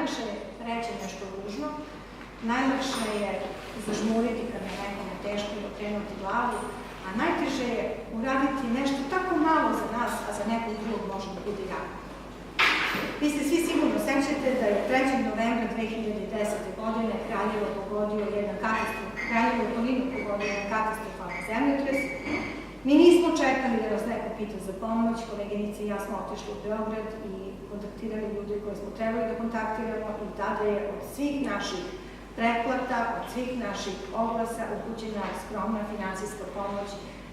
najlakše je reći nešto ružno, najlakše je zažmuriti kad je nekome teško i okrenuti glavu, a najteže je uraditi nešto tako malo za nas, a za nekog drugog može da bude jako. Vi se svi sigurno sećate da je 3. novembra 2010. godine Kraljevo pogodio jedan katastrofalan zemljotres. Mi nismo čekali da nas neko pita za pomoć, koleginice i ja smo otišli u Beograd i kontaktirali ljude koje smo trebali da kontaktiramo i tada je od svih naših pretplata, od svih naših oglasa upućena skromna finansijska pomoć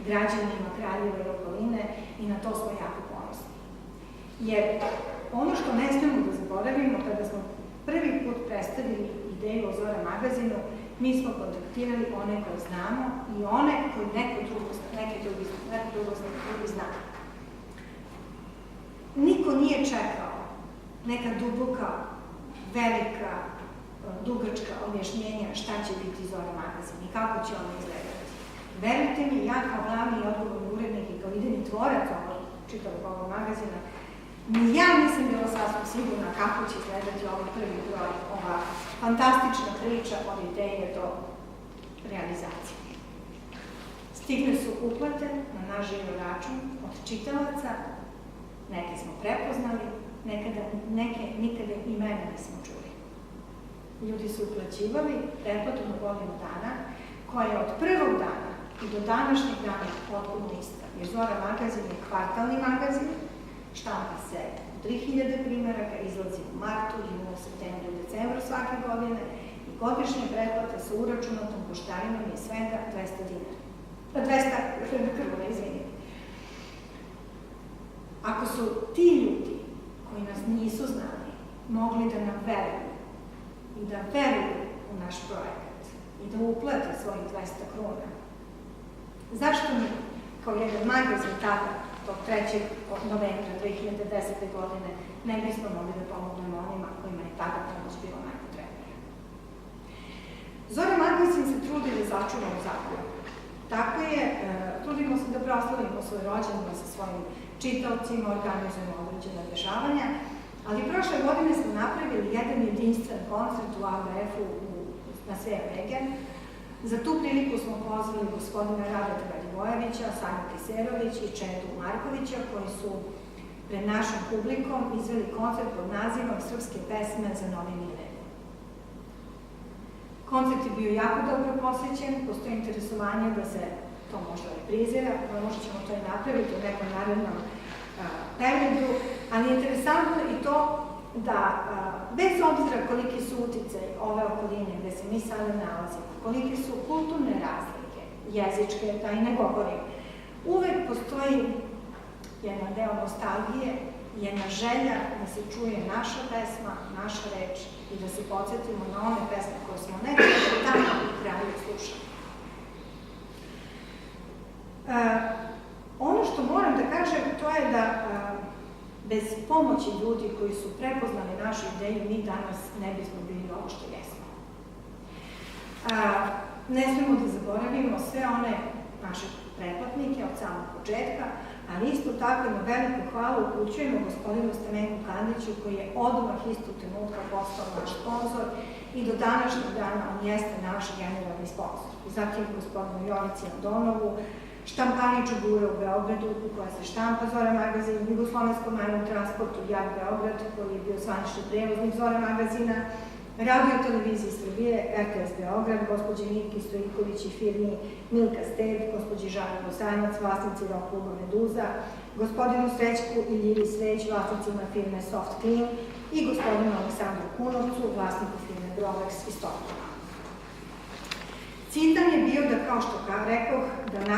građanima Kraljeva i okoline i na to smo jako ponosni. Jer ono što ne smemo da zaboravimo, kada smo prvi put predstavili ideju o Zora magazinu, mi smo kontaktirali one koje znamo i one koji neko drugi zna. Niko nije čekao neka duboka, velika, dugačka objašnjenja šta će biti Zora magazin i kako će ono izgledati. Verujte mi, ja kao glavni i odgovorni urednik i kao idejni tvorac čitavog ovog magazina, ni ja nisam bila sasvim sigurna kako će izgledati ovaj prvi broj, ova fantastična priča od ideje do realizacije. Stigle su uplate na naš žiro račun od čitalaca, neke smo prepoznali, neke nikada imena nismo čuli. Ljudi su uplaćivali pretplatu na godinu dana, koja je od prvog dana i do današnjeg dana potpuno ista. Jer Zora magazin je kvartalni magazin, štampa se 3000 primeraka, izlazi u martu, junu, septembru, decembru svake godine i godišnja pretplata sa uračunatom poštarinom je svega 200 dinara. 200 krvuna, izvinite. Ako su ti ljudi koji nas nisu znali mogli da nam veruju i da veruju u naš projekat i da uplate svojih 200 kruna, zašto mi kao jedan magazin tada tog 3. novembra 2010. godine ne bismo mogli da pomognemo onima kojima je tada pomoć bila najpotrebnija. Zora magazin se trudi da začuva u zakonu. Tako je, trudimo se da proslavimo svoj rođendan sa svojim čitaocima, organizujemo određena dešavanja, ali prošle godine smo napravili jedan jedinstven koncert u AVF-u na Svea Vege. Za tu priliku smo pozvali gospodina Radeta Radivojevića, Sanju Kiserović i Čedu Markovića, koji su pred našom publikom izveli koncert pod nazivom Srpske pesme za novi milenijum. Koncert je bio jako dobro posvećen, postoji interesovanje da se to možda reprizira, možda ćemo to i napraviti u nekom narednom periodu, ali je interesantno i to da, bez obzira koliki su uticaj ove okoline gde se mi sada nalazimo, kolike su kulturne razlike, jezičke, da i ne govorim, uvek postoji jedna deo nostalgije, jedna želja da se čuje naša pesma, naša reč i da se podsjetimo na one pesme koje smo nekako tamo u kraju slušali. Ono što moram da kažem, to je da bez pomoći ljudi koji su prepoznali našu ideju, mi danas ne bismo bili ovo što jesmo. Ne smemo da zaboravimo sve one naše pretplatnike od samog početka, ali isto tako na veliku hvalu upućujemo gospodinu Stamenku Kandiću, koji je odmah istog trenutka postao naš sponsor i do današnjeg dana on jeste naš generalni sponsor. Zatim gospodinu Jovici Andonovu, štampani Čubure u Beogradu, u kojoj se štampa Zora magazin, Jugoslovenskom majnom transportu JAG Beograd, koji je bio zvanični prevoznik Zora magazina, Radio televiziji Srbije, RTS Beograd, gospođe Mitki Stojiković i firmi Milka Steb, gospođi Žani Bosanac, vlasnici rock kluba Meduza, gospodinu Srećku i Ljivi Sreć, vlasnicima firme Soft Clean i gospodinu Aleksandru Kunovcu, vlasniku firme Grovex iz Stockholma. Cilj nam je bio da, kao što rekoh, da